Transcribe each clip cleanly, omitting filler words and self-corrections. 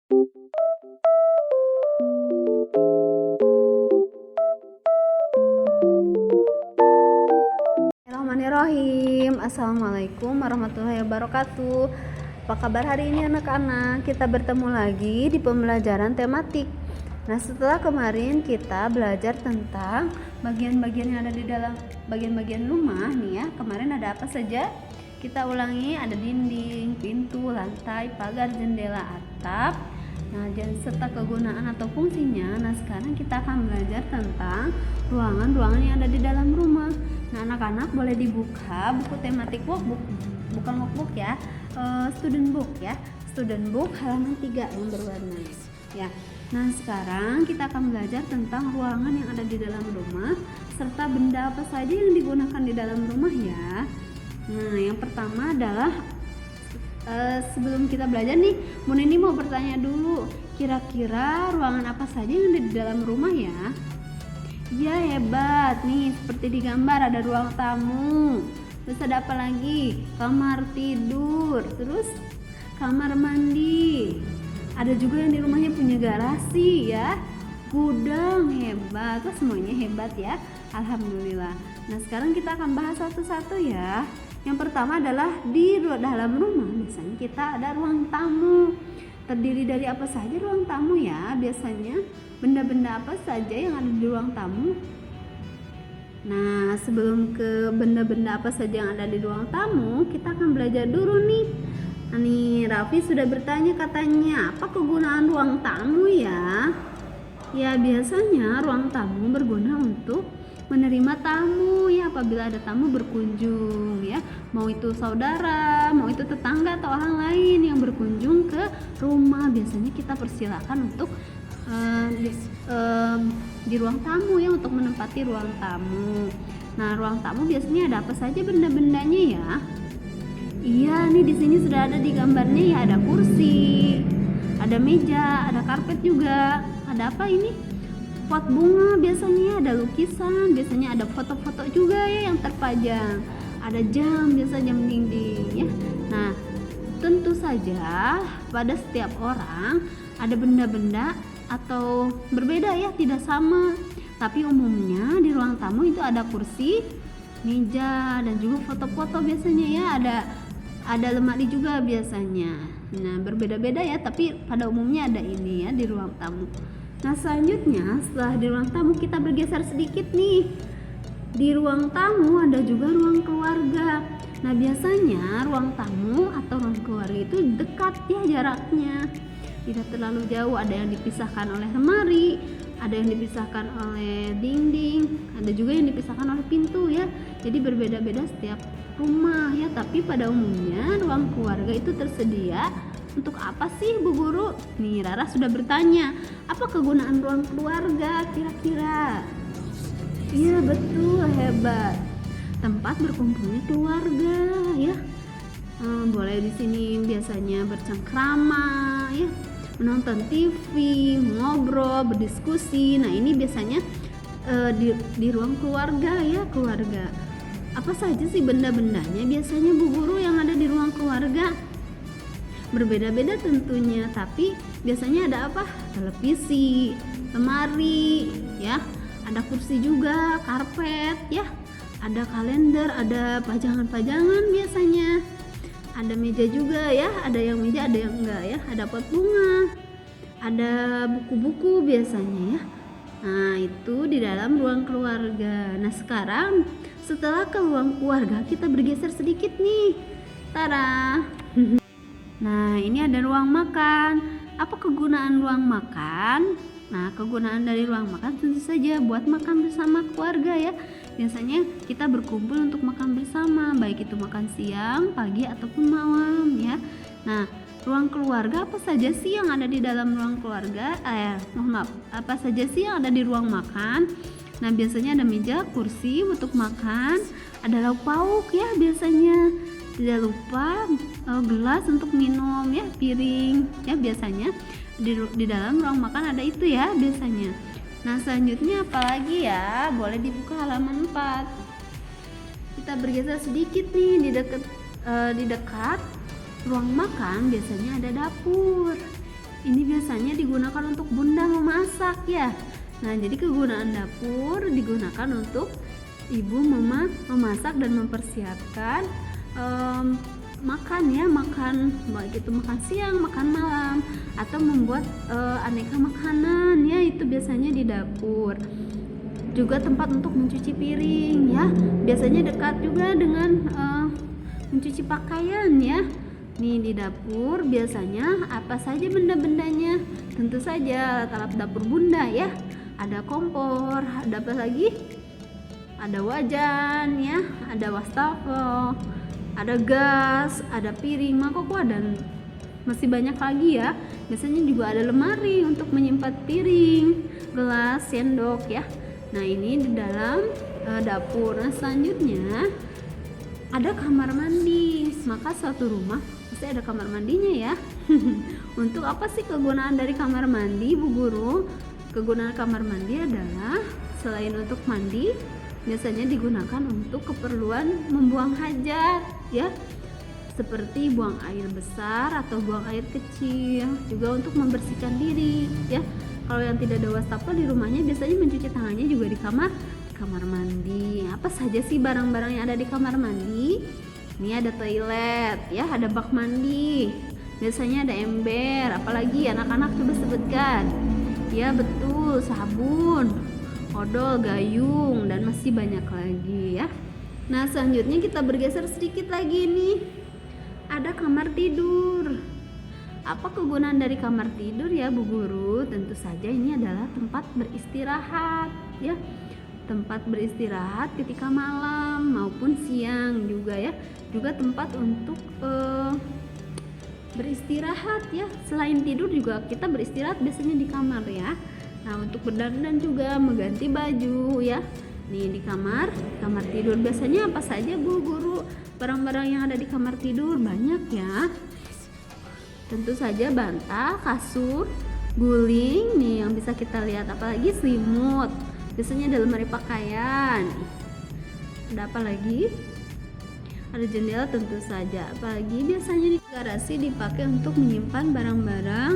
Bismillahirrahmanirrahim. Assalamualaikum warahmatullahi wabarakatuh. Apa kabar hari ini anak-anak? Kita bertemu lagi di pembelajaran tematik. Nah, setelah kemarin kita belajar tentang bagian-bagian yang ada di dalam bagian-bagian rumah nih ya. Kemarin ada apa saja? Kita ulangi, ada dinding, pintu, lantai, pagar, jendela, atap. Nah, serta kegunaan atau fungsinya. Nah, sekarang kita akan belajar tentang ruangan-ruangan yang ada di dalam rumah. Nah, anak-anak boleh dibuka buku tematik workbook, bukan workbook ya, student book ya, student book halaman 3 yang berwarna ya. Nah, sekarang kita akan belajar tentang ruangan yang ada di dalam rumah serta benda apa saja yang digunakan di dalam rumah ya. Nah, yang pertama adalah sebelum kita belajar nih, Bu Nini mau bertanya dulu, kira-kira ruangan apa saja yang ada di dalam rumah ya? Ya, hebat nih, seperti di gambar ada ruang tamu, terus ada apa lagi? Kamar tidur, terus kamar mandi, ada juga yang di rumahnya punya garasi ya, gudang. Hebat, tuh semuanya hebat ya, alhamdulillah. Nah, sekarang kita akan bahas satu-satu ya. Yang pertama adalah di dalam rumah biasanya kita ada ruang tamu. Terdiri dari apa saja ruang tamu ya? Biasanya benda-benda apa saja yang ada di ruang tamu? Nah, sebelum ke benda-benda apa saja yang ada di ruang tamu, kita akan belajar dulu nih. Nah, nih Raffi sudah bertanya katanya, apa kegunaan ruang tamu ya? Ya, biasanya ruang tamu berguna untuk menerima tamu ya, apabila ada tamu berkunjung ya, mau itu saudara, mau itu tetangga atau orang lain yang berkunjung ke rumah, biasanya kita persilakan untuk di ruang tamu ya, untuk menempati ruang tamu. Nah, ruang tamu biasanya ada apa saja benda-bendanya ya? Iya, nih di sini sudah ada di gambarnya ya, ada kursi, ada meja, ada karpet juga. Ada apa ini? Pot bunga, biasanya ada lukisan, biasanya ada foto-foto juga ya yang terpajang. Ada jam, biasa jam dinding ya. Nah, tentu saja pada setiap orang ada benda-benda atau berbeda ya, tidak sama. Tapi umumnya di ruang tamu itu ada kursi, meja, dan juga foto-foto biasanya ya, ada lemari juga biasanya. Nah, berbeda-beda ya, tapi pada umumnya ada ini ya di ruang tamu. Nah, selanjutnya setelah di ruang tamu kita bergeser sedikit nih. Di ruang tamu ada juga ruang keluarga. Nah, biasanya ruang tamu atau ruang keluarga itu dekat ya jaraknya, tidak terlalu jauh. Ada yang dipisahkan oleh lemari, ada yang dipisahkan oleh dinding, ada juga yang dipisahkan oleh pintu ya. Jadi berbeda-beda setiap rumah ya, tapi pada umumnya ruang keluarga itu tersedia. Untuk apa sih Bu Guru? Nih Rara sudah bertanya, apa kegunaan ruang keluarga kira-kira? Iya betul, hebat. Tempat berkumpulnya keluarga ya. Boleh di sini biasanya bercengkrama ya, menonton TV, ngobrol, berdiskusi. Nah, ini biasanya di ruang keluarga ya, keluarga. Apa saja sih benda-bendanya biasanya Bu Guru yang ada di ruang keluarga? Berbeda-beda tentunya, tapi biasanya ada apa? Televisi, lemari ya, ada kursi juga, karpet ya, ada kalender, ada pajangan-pajangan biasanya, ada meja juga ya, ada yang meja ada yang enggak ya, ada pot bunga, ada buku-buku biasanya ya. Nah, itu di dalam ruang keluarga. Nah, sekarang setelah ke ruang keluarga kita bergeser sedikit nih, tada. Nah, ini ada ruang makan. Apa kegunaan ruang makan? Nah, kegunaan dari ruang makan tentu saja buat makan bersama keluarga ya. Biasanya kita berkumpul untuk makan bersama, baik itu makan siang, pagi, ataupun malam ya. Nah, ruang keluarga apa saja sih yang ada di dalam ruang keluarga? Apa saja sih yang ada di ruang makan? Nah, biasanya ada meja, kursi untuk makan, ada lauk pauk ya biasanya. Tidak lupa gelas untuk minum ya, piring ya, biasanya di dalam ruang makan ada itu ya biasanya. Nah, selanjutnya apalagi ya, boleh dibuka halaman 4. Kita bergeser sedikit nih, di dekat ruang makan biasanya ada dapur. Ini biasanya biasanya digunakan untuk bunda memasak ya. Nah, jadi kegunaan dapur digunakan untuk ibu memasak dan mempersiapkan makan ya, baik itu makan siang, makan malam, atau membuat aneka makanan ya, itu biasanya di dapur. Juga tempat untuk mencuci piring ya, biasanya dekat juga dengan mencuci pakaian ya. Nih di dapur biasanya apa saja benda-bendanya? Tentu saja alat-alat dapur bunda ya. Ada kompor, ada apa lagi? Ada wajan ya, ada wastafel, ada gas, ada piring, mangkok, dan masih banyak lagi ya. Biasanya juga ada lemari untuk menyimpan piring, gelas, sendok ya. Nah, ini di dalam dapur. Nah, selanjutnya ada kamar mandi. Maka suatu rumah pasti ada kamar mandinya ya. Untuk apa sih kegunaan dari kamar mandi, Bu Guru? Kegunaan kamar mandi adalah selain untuk mandi, biasanya digunakan untuk keperluan membuang hajat ya, seperti buang air besar atau buang air kecil, juga untuk membersihkan diri ya. Kalau yang tidak ada wastafel di rumahnya, biasanya mencuci tangannya juga di kamar mandi. Apa saja sih barang-barang yang ada di kamar mandi? Ini ada toilet ya, ada bak mandi, biasanya ada ember, apalagi anak-anak coba sebutkan. Ya betul, sabun, odol, gayung, dan masih banyak lagi ya. Nah, selanjutnya kita bergeser sedikit lagi nih. Ada kamar tidur. Apa kegunaan dari kamar tidur ya, Bu Guru? Tentu saja ini adalah tempat beristirahat ya. Tempat beristirahat ketika malam maupun siang juga ya. Juga tempat untuk beristirahat ya. Selain tidur juga kita beristirahat biasanya di kamar ya. Nah, untuk berdandan juga, mengganti baju ya. Nih di kamar tidur biasanya apa saja, Bu Guru? Barang-barang yang ada di kamar tidur banyak ya. Tentu saja bantal, kasur, guling nih yang bisa kita lihat, apalagi selimut. Biasanya ada lemari pakaian. Ada apa lagi? Ada jendela tentu saja. Apalagi biasanya di garasi dipakai untuk menyimpan barang-barang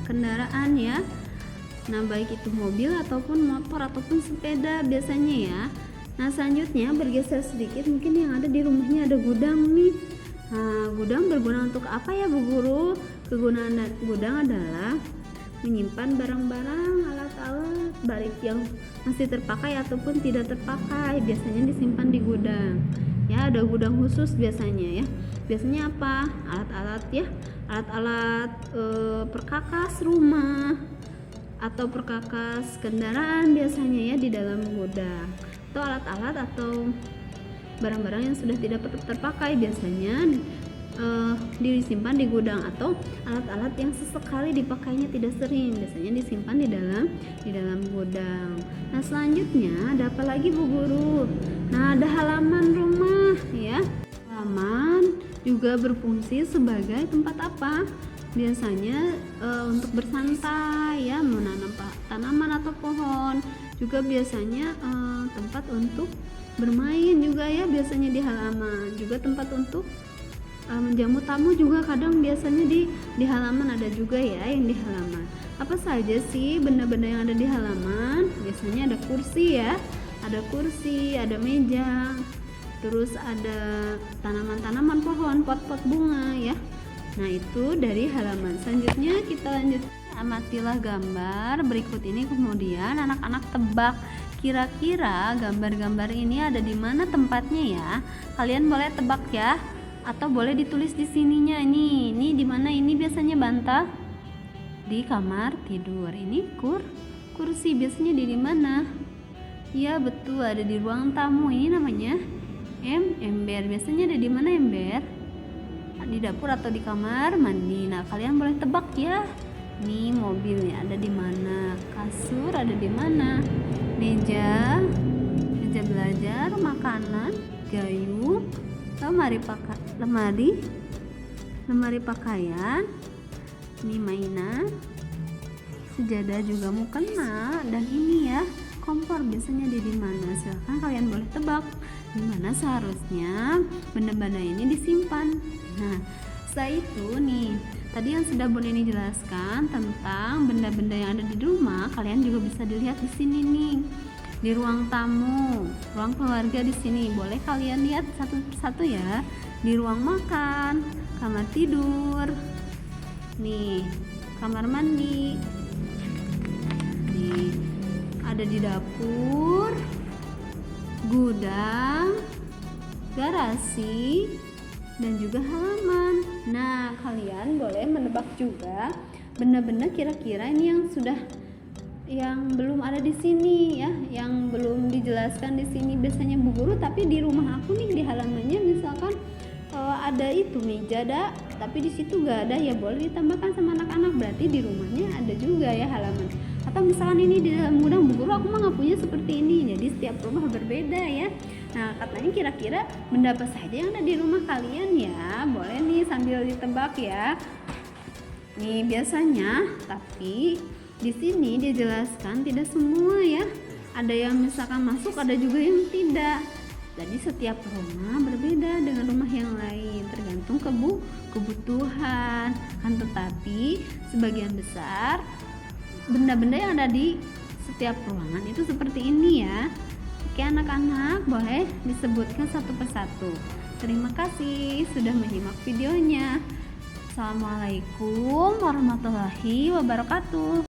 kendaraan ya. Nah, baik itu mobil ataupun motor ataupun sepeda biasanya ya. Nah, selanjutnya bergeser sedikit, mungkin yang ada di rumahnya ada gudang nih. Nah, gudang berguna untuk apa ya, Bu Guru? Kegunaan gudang adalah menyimpan barang-barang, alat-alat baik yang masih terpakai ataupun tidak terpakai, biasanya disimpan di gudang. Ya, ada gudang khusus biasanya ya. Biasanya apa? Alat-alat ya, alat-alat perkakas rumah atau perkakas kendaraan biasanya ya di dalam gudang. Atau alat-alat atau barang-barang yang sudah tidak terpakai biasanya disimpan di gudang, atau alat-alat yang sesekali dipakainya tidak sering biasanya disimpan di dalam gudang. Nah, selanjutnya ada apa lagi, Bu Guru? Nah, ada halaman rumah ya. Halaman juga berfungsi sebagai tempat apa? Biasanya untuk bersantai ya, menanam tanaman atau pohon. Juga biasanya tempat untuk bermain juga ya, biasanya di halaman. Juga tempat untuk menjamu tamu juga kadang biasanya di halaman ada juga ya yang di halaman. Apa saja sih benda-benda yang ada di halaman? Biasanya ada kursi ya, ada meja, terus ada tanaman-tanaman pohon, pot-pot bunga ya. Nah, itu dari halaman. Selanjutnya kita lanjut, amatilah gambar berikut ini, kemudian anak-anak tebak kira-kira gambar-gambar ini ada di mana tempatnya ya. Kalian boleh tebak ya, atau boleh ditulis di sininya. Ini di mana ini biasanya bantal? Di kamar tidur. Ini kursi biasanya di mana? Ya betul, ada di ruang tamu. Ini namanya ember. Biasanya ada di mana ember? Di dapur atau di kamar mandi. Nah, kalian boleh tebak ya. Nih mobilnya ada di mana? Kasur ada di mana? Meja belajar, makanan, gayung, lemari pakaian, ini mainan, sejadah juga mukena, dan ini ya kompor biasanya di mana. Silahkan kalian boleh tebak di mana seharusnya benda-benda ini disimpan. Nah, setelah itu nih Tadi yang sudah Bu Neni jelaskan tentang benda-benda yang ada di rumah, kalian juga bisa dilihat di sini nih. Di ruang tamu, ruang keluarga di sini. Boleh kalian lihat satu persatu ya. Di ruang makan, kamar tidur. Nih, kamar mandi. Nih, ada di dapur, gudang, garasi, dan juga halaman. Nah, kalian boleh menebak juga benda-benda kira-kira ini yang belum ada di sini ya, yang belum dijelaskan di sini biasanya Bu Guru, tapi di rumah aku nih di halamannya misalkan ada itu meja tapi di situ gak ada, ya boleh ditambahkan sama anak-anak, berarti di rumahnya ada juga ya halaman. Atau misalkan ini di dalam gudang, Bu Guru aku mah nggak punya seperti ini, jadi setiap rumah berbeda ya. Nah, katanya kira-kira benda apa saja yang ada di rumah kalian ya, boleh nih sambil ditebak ya. Nih biasanya, tapi di sini dijelaskan tidak semua ya. Ada yang misalkan masuk, ada juga yang tidak. Jadi setiap rumah berbeda dengan rumah yang lain, tergantung kebutuhan. Kan tetapi sebagian besar benda-benda yang ada di setiap ruangan itu seperti ini ya. Oke anak-anak, boleh disebutkan satu persatu. Terima kasih sudah menyimak videonya. Assalamualaikum warahmatullahi wabarakatuh.